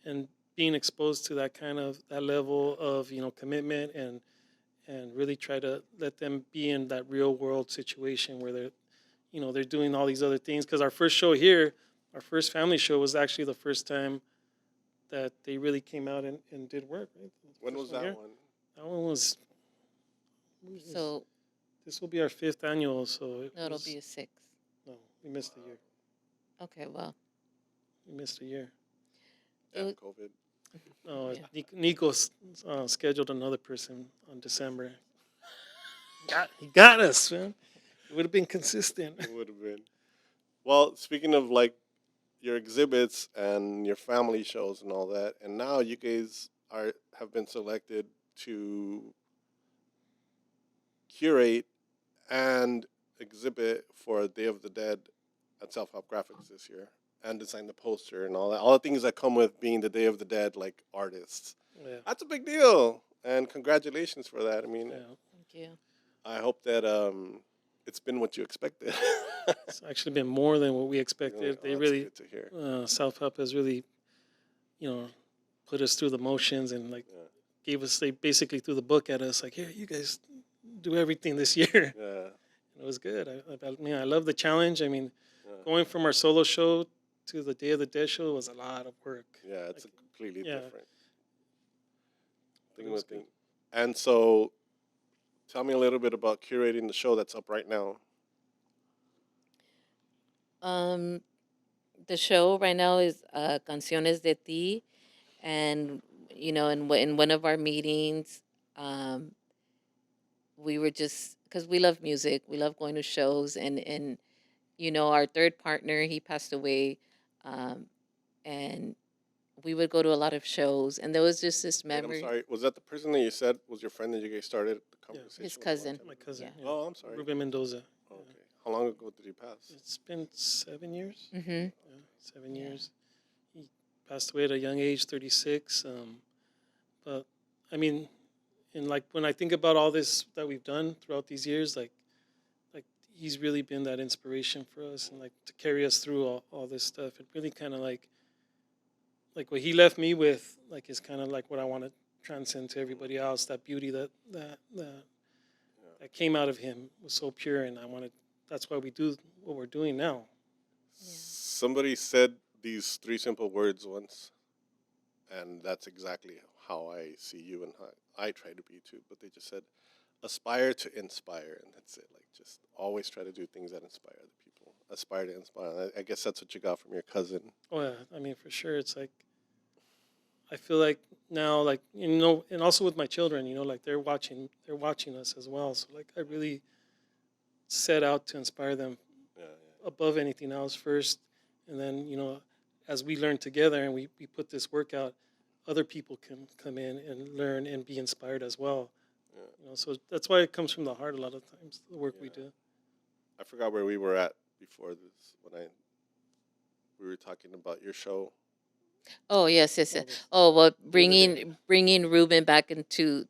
and being exposed to that level of commitment and really try to let them be in that real world situation where they're doing all these other things. Because our first show here, our first family show, was actually the first time that they really came out and did work. Right? when First was that here. one? That one was. So This will be our 5th annual, so no, it'll be a 6. no, we missed a year. Okay, well, We missed a year. it Yeah, was, COVID. No, yeah. Nico scheduled another person on December. He got us, man. It would have been consistent. It would have been. Well, speaking of like your exhibits and your family shows and all that, and now you guys have been selected to curate and exhibit for Day of the Dead at Self Help Graphics this year, and design the poster and all the things that come with being the Day of the Dead like artists. Yeah, That's a big deal, and congratulations for that. I mean, yeah. Thank you. I hope that it's been what you expected. It's actually been more than what we Really? expected. Oh, They that's really, good to hear. Self Help has really, put us through the motions and like Yeah. they basically threw the book at us, like, here, you guys do everything this year. Yeah. It was good. I love the challenge. I mean, Yeah. going from our solo show to the Day of the Dead show was a lot of work. Yeah, it's Like, a completely yeah. different It was good. thing. And so, tell me a little bit about curating the show that's up right now. The show right now is Canciones de Ti, and in one of our meetings, um, we were just because we love music, we love going to shows, and our third partner, he passed away, um, and we would go to a lot of shows, and there was just this Wait, I'm memory. sorry. Was that the person that you said was your friend that you guys started the conversation His with cousin. My cousin. Yeah. Yeah. Oh, I'm sorry. Ruben Mendoza. Okay. How long ago did he pass? It's been 7 years. Mm-hmm. Yeah, 7 Yeah. years. He passed away at a young age, 36. But I mean, and like when I think about all this that we've done throughout these years, like he's really been that inspiration for us, and like to carry us through all this stuff. It really kind of like what he left me with, like, is kind of like what I want to transcend to everybody else. That beauty that came out of him was so pure, and I wanted. That's why we do what we're doing now. Somebody said these 3 simple words once, and that's exactly how I see you and how I try to be too. But they just said, aspire to inspire, and that's it. Like, just always try to do things that inspire other people. Aspire to inspire. I guess that's what you got from your cousin. Oh yeah, I mean, for sure. It's like I feel like now, like, and also with my children, like they're watching us as well. So like I really set out to inspire them Yeah, above anything else first, and then as we learn together and we put this work out, other people can come in and learn and be inspired as well. Yeah. So that's why it comes from the heart a lot of times, the work we do. I forgot where we were at before this when we were talking about your show. Oh yes. All this- Oh well, the other bringing Ruben back into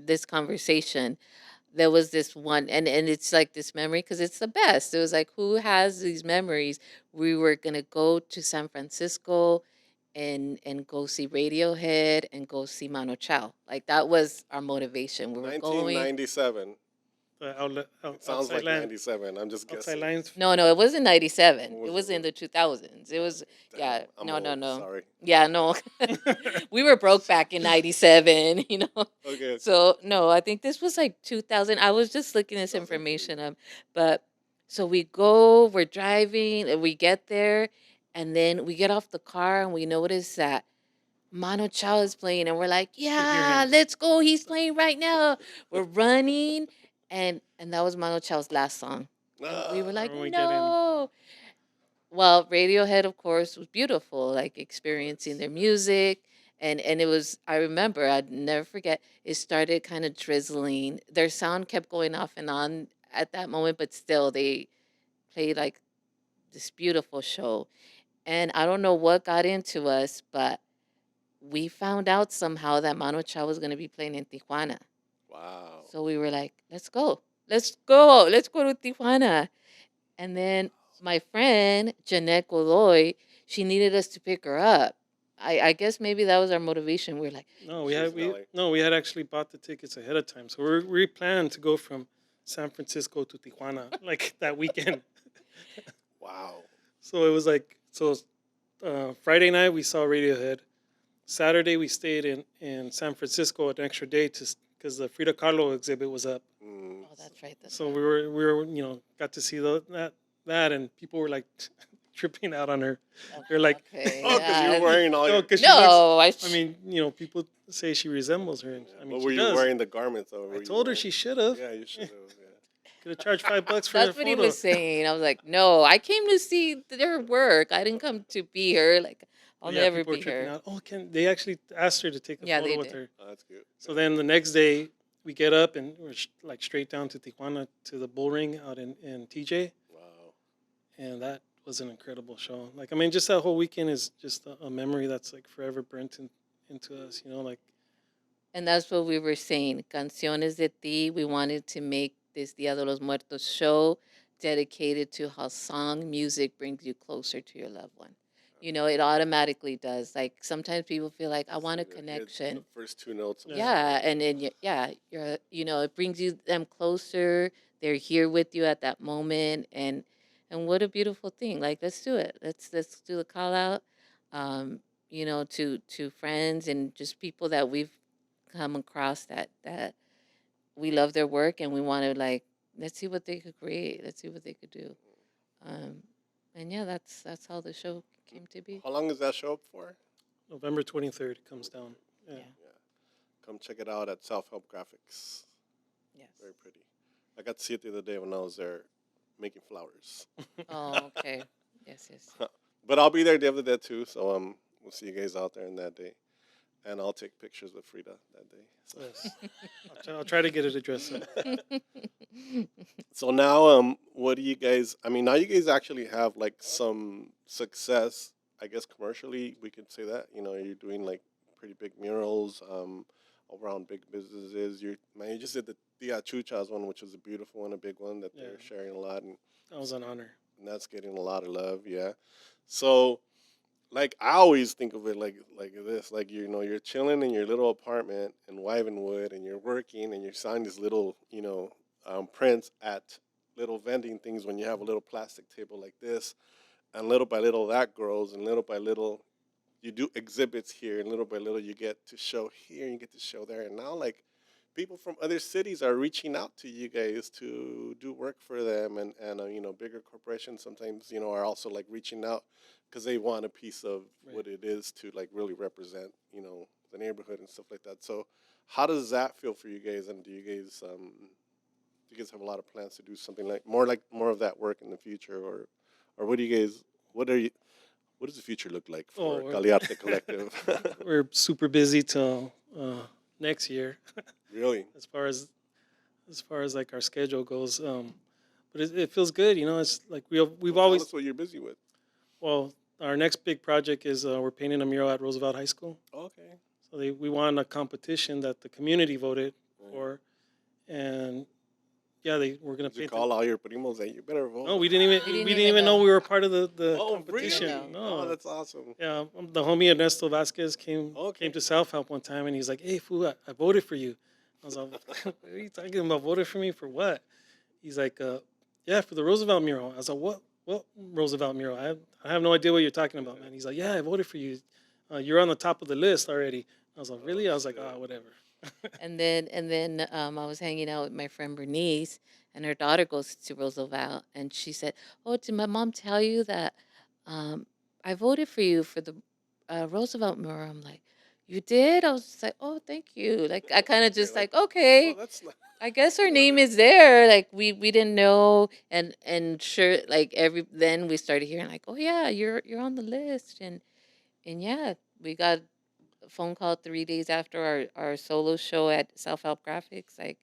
this conversation. There was this one, and it's like this memory because it's the best. It was like, who has these memories? We were gonna go to San Francisco and go see Radiohead and go see Mano Chao. Like that was our motivation. We were going. 1997. The outlet, It sounds outside like line, 97. I'm just outside guessing. lines. No, it wasn't 97. What It was was it? in the 2000s. It was Damn, yeah. I'm No. old, Sorry. Yeah, no. We were broke back in 97, Okay. So, no, I think this was like 2000. I was just looking this 2003. information up. But so we're driving, and we get there, and then we get off the car and we notice that Mano Chao is playing, and we're like, yeah, him. let's go. He's playing right now. We're running, and that was Mano Chao's last song. And we were like, When we get in. no. Well, Radiohead, of course, was beautiful, like experiencing their music. And it was, I remember, I'd never forget, it started kind of drizzling. Their sound kept going off and on at that moment, but still, they played like this beautiful show. And I don't know what got into us, but we found out somehow that Mano Chao was going to be playing in Tijuana. Wow. So we were like, let's go. Let's go. Let's go to Tijuana. And then my friend, Jeanette Godoy, she needed us to pick her up. I guess maybe that was our motivation. We were like, No, She's we had actually bought the tickets ahead of time. So we planned to go from San Francisco to Tijuana like that weekend. Wow. So it was like Friday night we saw Radiohead. Saturday we stayed in San Francisco an extra day because the Frida Kahlo exhibit was up. Mm. oh, that's right. So we were got to see that and people were like tripping out on her. They're like, okay, Oh, because yeah. you're wearing all your. because she looks. No, I mean, people say she resembles her. And, I mean, What she were you does. wearing the garments though? I told her she should have. Yeah, you should have. Yeah. Could have charged $5 for that's the what he photo. was saying. I was like, no, I came to see their work. I didn't come to be her. Like, I'll Yeah, never people were be tripping her. out. Oh, they actually asked her to take a Yeah, photo they with did. her. Oh, that's good. So then the next day we get up and we're like straight down to Tijuana to the bull ring out in TJ, Wow. and that was an incredible show. Like, I mean, just that whole weekend is just a memory that's like forever burnt into us. Like. And that's what we were saying. Canciones de Ti. We wanted to make this Dia de los Muertos show dedicated to how song music brings you closer to your loved one. it automatically does. Like sometimes people feel like I want a See the connection. the first two notes. Of the Yeah, song. and then it brings them closer. They're here with you at that moment, and what a beautiful thing. Like let's do it. Let's do the call out, to friends and just people that we've come across that we love their work and we want to like let's see what they could create. Let's see what they could do. Um, and yeah, that's how the show came to be. How long does that show up for? November 23rd it comes down. Yeah. Yeah. Yeah. Come check it out at Self Help Graphics. Yes. Very pretty. I got to see it the other day when I was there making flowers. Oh, okay. Yes, yes. But I'll be there Day of the Dead too, so we'll see you guys out there in that day. And I'll take pictures with Frida that day. So, Yes. I'll try to get it addressed up. so now what do you guys now you guys actually have like some success, I guess commercially we could say that. You're doing like pretty big murals around big businesses. You just did the Tia Chucha's one, which was a beautiful one, a big one that they're Yeah. sharing a lot, and That was an honor. that's getting a lot of love. Yeah. So, like I always think of it like this, like you're chilling in your little apartment in Wyvenwood, and you're working, and you're selling these little prints at little vending things when you have a little plastic table like this, and little by little that grows, and little by little you do exhibits here, and little by little you get to show here and you get to show there, and now like people from other cities are reaching out to you guys to do work for them, and bigger corporations sometimes are also like reaching out because they want a piece of Right. what it is to like really represent the neighborhood and stuff like that. So how does that feel for you guys, and do you guys have a lot of plans to do something like more of that work in the future, or what does the future look like for Oh, Kalli Arte Collective? We're super busy till next year Really? as far as like our schedule goes. But it feels good, It's like we've Tell always us what you're busy with. our next big project is we're painting a mural at Roosevelt High School. Okay. So we won a competition that the community voted Right. for, and we're gonna Did you paint. call all your primos that you better vote? No, we didn't even know know. we were part of the Oh, competition. really? No. Oh, that's awesome. Yeah, the homie Ernesto Vasquez came Okay. to Self Help one time, and he's like, "Hey, fool, I voted for you." I was like, "What are you talking about? Voted for me for what?" He's like, "Yeah, for the Roosevelt mural." I was like, "What Roosevelt mural? I have no idea what you're talking about, man." He's like, "Yeah, I voted for you. You're on the top of the list already." I was like, "Really?" I was like, shit. whatever." And then I was hanging out with my friend Bernice, and her daughter goes to Roosevelt, and she said, "Oh, did my mom tell you that I voted for you for the Roosevelt mural?" I'm like, "You did?" I was just like, "Oh, thank you." Like I kind of just like, like, "Okay, Oh, that's not. I guess her name is there." Like we didn't know, and sure, like then we started hearing like, "Oh yeah, you're on the list," and yeah, we got a phone call 3 days after our solo show at Self Help Graphics, like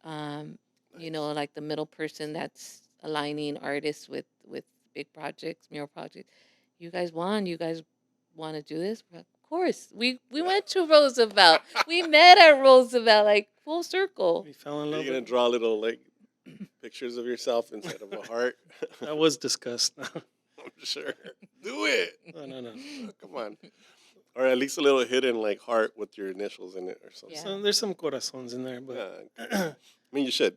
um, Nice. like the middle person that's aligning artists with big projects, mural projects. You guys won. You guys want to do this? We're like, of course. We went to Roosevelt. We met at Roosevelt, like full circle. We fell in Are love you gonna with draw little like pictures of yourself instead of a heart? that. Was discussed. I'm sure. Do it. No. Oh, come on. Or at least a little hidden like heart with your initials in it or something. Yeah. So there's some corazones in there, but Yeah. I mean, you should.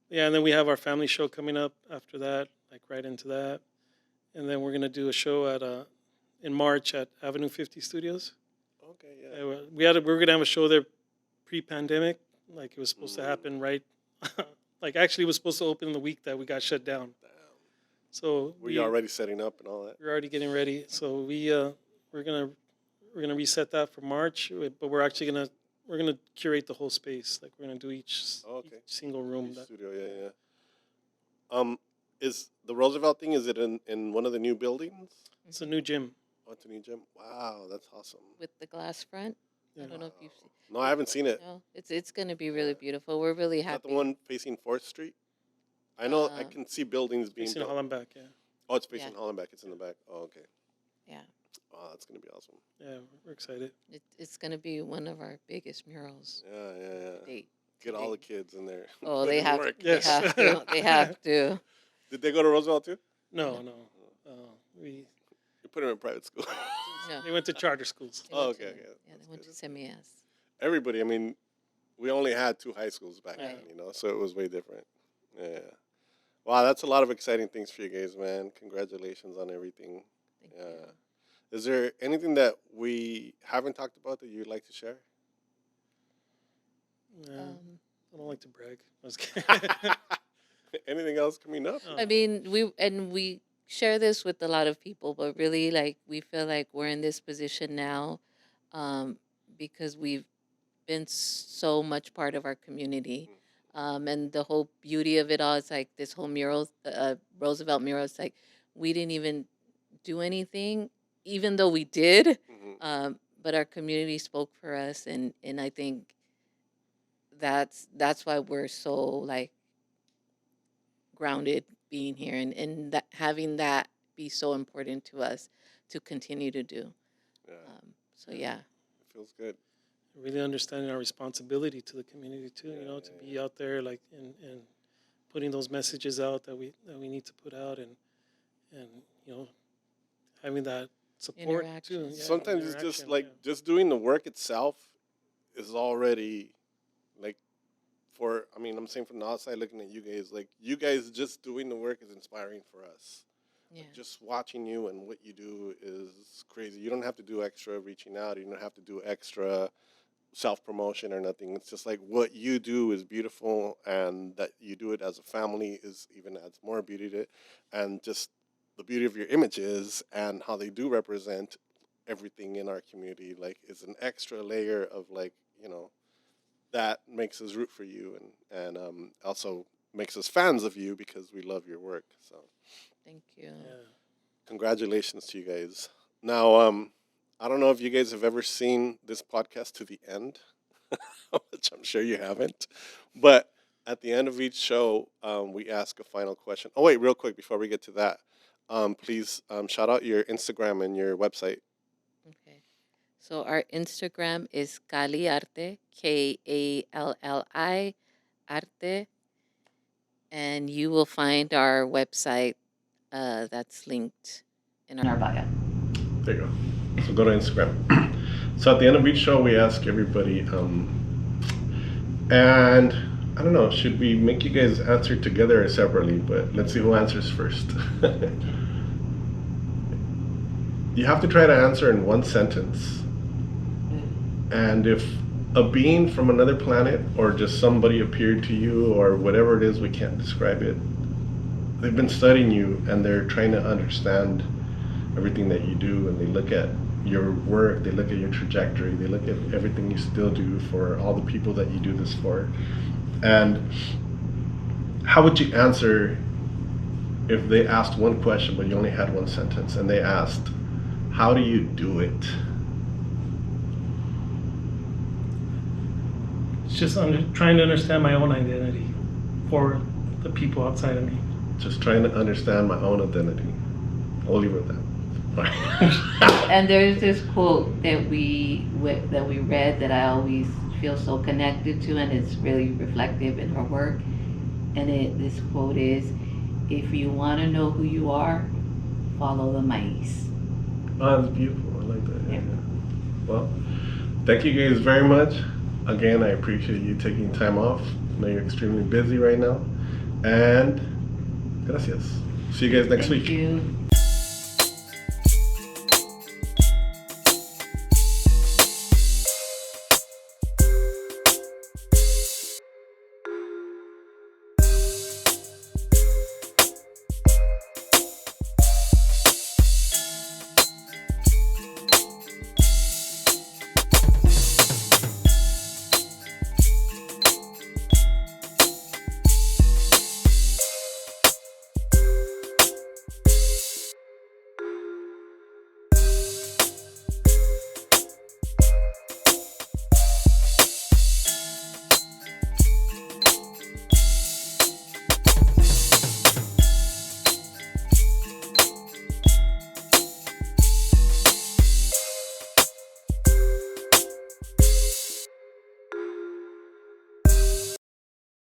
yeah, and then we have our family show coming up after that, like right into that, and then we're gonna do a show at in March at Avenue 50 Studios. Okay. Yeah. We were gonna have a show there pre-pandemic, like it was supposed to happen right, like actually it was supposed to open the week that we got shut down. Damn. So Were you already setting up and all that? we're already getting ready. So we're gonna reset that for March, but we're gonna curate the whole space. Like we're gonna do each single room. Each studio. Yeah. Is the Roosevelt thing? Is it in one of the new buildings? It's a new gym. Oh, it's a new gym. Wow, that's awesome. With the glass front. Yeah. I don't know if you've seen. No, I haven't seen it. No, it's gonna be really beautiful. We're really Is that happy. the one facing 4th Street? I know I Uh, can see buildings being Facing built. Hollenbeck, yeah. Oh, it's facing Yeah. Hollenbeck. It's in the back. Oh, okay. Yeah, Wow, that's gonna be awesome. Yeah, we're excited. it's gonna be one of our biggest murals Yeah. to date. Get all the kids in there. Oh, Put they in have. work. They Yes. have to. They have to. Did they go to Roosevelt too? No. We You're put them in private school? No. They went to charter schools. They Oh, went okay, to- okay. Yeah, That's they went good. to SEMIAS. Everybody, I mean, we only had 2 high schools back then, Right. you know, so it was way different. Yeah. Wow, that's a lot of exciting things for you guys, man. Congratulations on everything. Thank Yeah. you. Is there anything that we haven't talked about that you'd like to share? Yeah, Um, I don't like to brag. I was kidding. Anything else coming up? Oh. I mean, we share this with a lot of people, but really, like, we feel like we're in this position now, because we've been so much part of our community, and the whole beauty of it all is like this whole mural, Roosevelt mural. It's like we didn't even do anything, even though we did, Mhm. but our community spoke for us, and I think that's why we're so like grounded being here, and that having that be so important to us to continue to do. Yeah, So yeah, it feels good. Really understanding our responsibility to the community too. You know, to be out there like and putting those messages out that we need to put out, and you know, having that support too. Interaction. Yeah, Sometimes it's just interaction, like just doing the work itself is already like I mean, I'm saying from the outside looking at you guys, like you guys just doing the work is inspiring for us. yeah, Just watching you and what you do is crazy. You don't have to do extra reaching out. You don't have to do extra self-promotion or nothing. It's just like what you do is beautiful, and that you do it as a family is even adds more beauty to it. And just the beauty of your images and how they do represent everything in our community, like, is an extra layer of, like, you know, that makes us root for you, and also makes us fans of you because we love your work. So thank you. Yeah. congratulations to you guys. Now, I don't know if you guys have ever seen this podcast to the end, which I'm sure you haven't. But at the end of each show, we ask a final question. Oh, wait, real quick before we get to that, please shout out your Instagram and your website. Okay. So our Instagram is Kalli Arte, Kalli Arte, and you will find our website that's linked in our bio. There you go. So go to Instagram. So at the end of each show, we ask everybody, and I don't know, should we make you guys answer together or separately? But let's see who answers first. You have to try to answer in one sentence. And if a being from another planet or just somebody appeared to you or whatever it is, we can't describe it. They've been studying you and they're trying to understand everything that you do, and they look at your work, they look at your trajectory, they look at everything you still do for all the people that you do this for. And how would you answer if they asked one question but you only had one sentence, and they asked, how do you do it? It's just trying to understand my own identity for the people outside of me. Just trying to understand my own identity. I'll leave it at that. And there's this quote that we read that I always feel so connected to, and it's really reflective in her work. And this quote is, "If you want to know who you are, follow the mice." Oh, that's beautiful. I like that. Yeah. Well, thank you guys very much. Again, I appreciate you taking time off. I know you're extremely busy right now. And gracias. See you guys next Thank week. you.